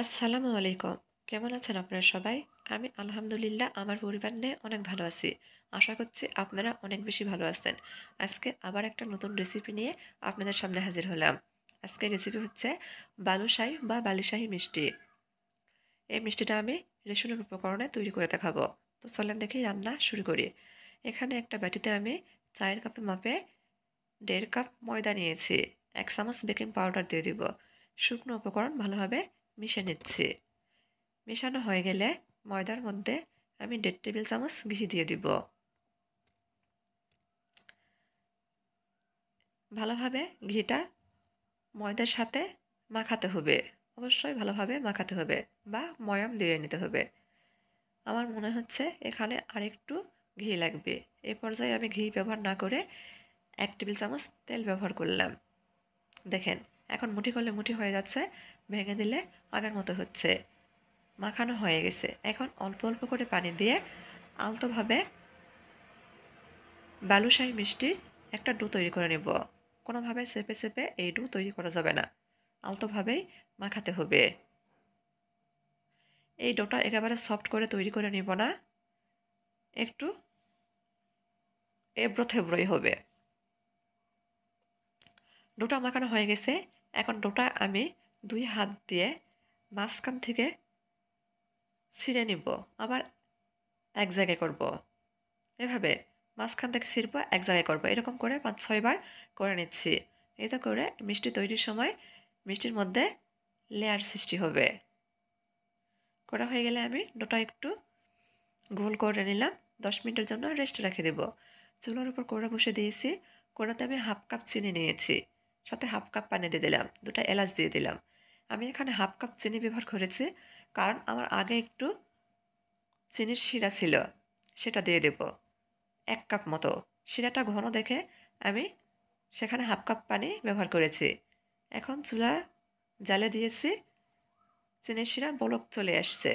আসসালামু আলাইকুম। কেমন আছেন আপনারা সবাই? আমি আলহামদুলিল্লাহ আমার পরিবার নিয়ে অনেক ভালো আছি। আশা করছি আপনারা অনেক বেশি ভালো আছেন। আজকে আবার একটা নতুন রেসিপি নিয়ে আপনাদের সামনে হাজির হলাম। আজকের রেসিপি হচ্ছে বালুশাহী বা বালিশাহী মিষ্টি। এই মিষ্টিটা আমি রেশনের উপকরণে তৈরি করে দেখাবো। তো চলেন দেখি রান্না শুরু করি। এখানে একটা বাটিতে আমি চায়ের কাপের মাপে 1.5 কাপ ময়দা নিয়েছি। 1 চামচ বেকিং পাউডার দিয়ে দিব। শুকনো উপকরণ ভালোভাবে মিশিয়ে নিচ্ছি। মেশানো হয়ে গেলে ময়দার মধ্যে আমি 1.5 টেবিল চামচ ঘি দিয়ে দিব। ভালোভাবে ঘিটা ময়দার সাথে মাখাতে হবে। অবশ্যই ভালোভাবে মাখাতে হবে বা ময়াম দিয়ে নিতে হবে। আমার মনে হচ্ছে এখানে আরেকটু ঘি লাগবে। এই পর্যায়ে আমি ঘি ব্যবহার না করে 1 টেবিল চামচ তেল ব্যবহার করলাম। দেখেন, এখন মুঠি করলে মুঠি হয়ে যাচ্ছে, ভেঙে দিলে আগের মতো হচ্ছে। মাখানো হয়ে গেছে। এখন অল্প অল্প করে পানি দিয়ে আলতোভাবে বালুশাহী মিষ্টির একটা ডো তৈরি করে নেব। কোনোভাবে চেপে চেপে এই ডো তৈরি করা যাবে না, আলতোভাবেই মাখাতে হবে। এই ডোটা একেবারে সফট করে তৈরি করে নিব না, একটু এবড়ো থেবড়োই হবে। ডোটা মাখানো হয়ে গেছে। এখন ডোটা আমি 2 হাত দিয়ে মাঝখান থেকে ছিঁড়ে নিব, আবার এক জায়গায় করব। এভাবে মাঝখান থেকে ছিঁড়ব, এক জায়গায় করব, এরকম করে 5-6 বার করে নিচ্ছি। এতে করে মিষ্টি তৈরির সময় মিষ্টির মধ্যে লেয়ার সৃষ্টি হবে। করা হয়ে গেলে আমি ডোটা একটু গোল করে নিলাম। 10 মিনিটের জন্য রেস্টে রেখে দেব। চুলার উপর কড়া বসে দিয়েছি। কড়াতে আমি 1/2 কাপ চিনি নিয়েছি, সাথে 1/2 কাপ পানি দিয়ে দিলাম, 2টা এলাচ দিয়ে দিলাম। আমি এখানে 1/2 কাপ চিনি ব্যবহার করেছি, কারণ আমার আগে একটু চিনির শিরা ছিল, সেটা দিয়ে দেব 1 কাপ মতো। শিরাটা ঘন দেখে আমি সেখানে 1/2 কাপ পানি ব্যবহার করেছি। এখন চুলা জ্বালে দিয়েছি, চিনির শিরা বলক চলে আসছে।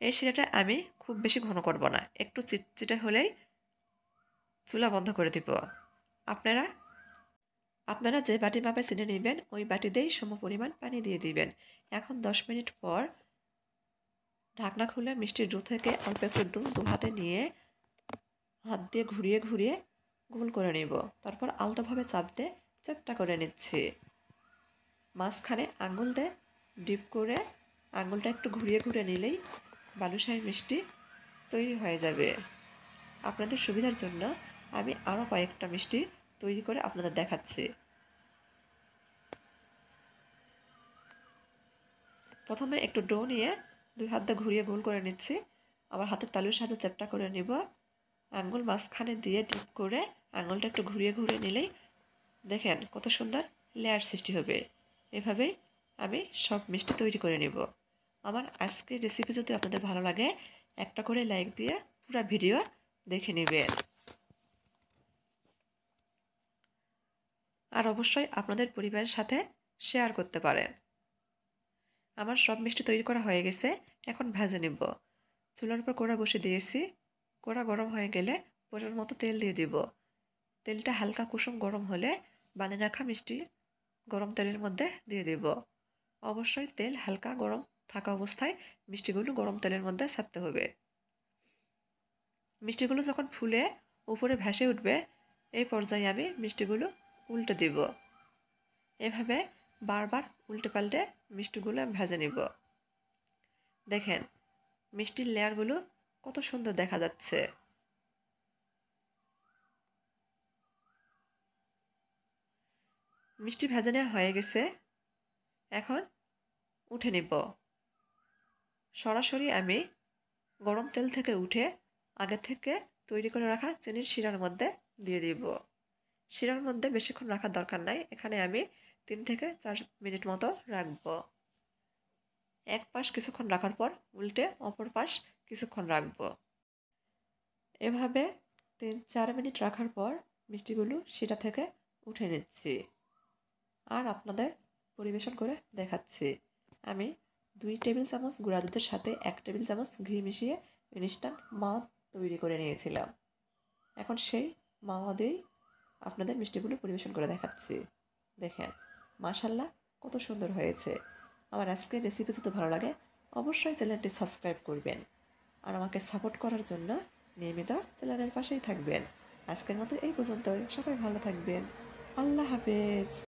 এই শিরাটা আমি খুব বেশি ঘন করব না, একটু চিটচিটে হলেই চুলা বন্ধ করে দিব। আপনারা আপনারা যে বাটি মাপে চিনি নেবেন ওই বাটিতেই সমপরিমাণ পানি দিয়ে দিবেন। এখন 10 মিনিট পর ঢাকনা খুলে মিষ্টির ডো থেকে অল্প একটু ডো 2 হাতে নিয়ে হাত দিয়ে ঘুরিয়ে ঘুরিয়ে গোল করে নিব। তারপর আলতোভাবে চাপ দিয়ে চ্যাপ্টা করে নিচ্ছি। মাঝখানে আঙুল দিয়ে ডিপ করে আঙুলটা একটু ঘুরিয়ে ঘুরিয়ে নিলেই বালুশাহী মিষ্টি তৈরি হয়ে যাবে। আপনাদের সুবিধার জন্য আমি আরও কয়েকটা মিষ্টি তৈরি করে আপনাদের দেখাচ্ছি। প্রথমে একটু ডো নিয়ে 2 হাত দিয়ে ঘুরিয়ে গোল করে নিচ্ছি, আবার হাতের তালুর সাহায্যে চ্যাপ্টা করে নিব। আঙুল মাঝখানে দিয়ে ডিপ করে আঙুলটা একটু ঘুরিয়ে ঘুরিয়ে নিলেই দেখেন কত সুন্দর লেয়ার সৃষ্টি হবে। এভাবেই আমি সব মিষ্টি তৈরি করে নিব। আমার আজকের রেসিপি যদি আপনাদের ভালো লাগে একটা করে লাইক দিয়ে পুরো ভিডিও দেখে নেবেন। আর অবশ্যই আপনাদের পরিবারের সাথে শেয়ার করতে পারেন। আমার সব মিষ্টি তৈরি করা হয়ে গেছে, এখন ভেজে নিব। চুলার উপর কড়া বসে দিয়েছি। কড়া গরম হয়ে গেলে পরিমাণ মতো তেল দিয়ে দিব। তেলটা হালকা কুসুম গরম হলে বানিয়ে রাখা মিষ্টি গরম তেলের মধ্যে দিয়ে দিব। অবশ্যই তেল হালকা গরম থাকা অবস্থায় মিষ্টিগুলো গরম তেলের মধ্যে ছাড়তে হবে। মিষ্টিগুলো যখন ফুলে উপরে ভেসে উঠবে এই পর্যায়ে আমি মিষ্টিগুলো উল্টে দিব। এভাবে বারবার উল্টে পাল্টে মিষ্টিগুলো আমি ভেজে নিব। দেখেন মিষ্টির লেয়ারগুলো কত সুন্দর দেখা যাচ্ছে। মিষ্টি ভেজে নেওয়া হয়ে গেছে, এখন উঠে নিব। সরাসরি আমি গরম তেল থেকে উঠে আগে থেকে তৈরি করে রাখা চিনির শিরার মধ্যে দিয়ে দিব। শিরার মধ্যে বেশিক্ষণ রাখার দরকার নাই, এখানে আমি 3 থেকে 4 মিনিট মতো রাখবো। এক পাশ কিছুক্ষণ রাখার পর উল্টে অপর পাশ কিছুক্ষণ রাখবো। এভাবে 3-4 মিনিট রাখার পর মিষ্টিগুলো শিরা থেকে উঠে নিচ্ছি আর আপনাদের পরিবেশন করে দেখাচ্ছি। আমি 2 টেবিল চামচ গুঁড়া দুধের সাথে 1 টেবিল চামচ ঘি মিশিয়ে ইনস্ট্যান্ট মাওয়া তৈরি করে নিয়েছিলাম। এখন সেই মাওয়া দিয়েই আপনাদের মিষ্টিগুলো পরিবেশন করে দেখাচ্ছি। দেখেন মাশাল্লাহ কত সুন্দর হয়েছে। আমার আজকের রেসিপি যদি ভালো লাগে অবশ্যই চ্যানেলটি সাবস্ক্রাইব করবেন আর আমাকে সাপোর্ট করার জন্য নিয়মিত চ্যানেলের পাশেই থাকবেন। আজকের মতো এই পর্যন্তই। সবাই ভালো থাকবেন। আল্লাহ হাফেজ।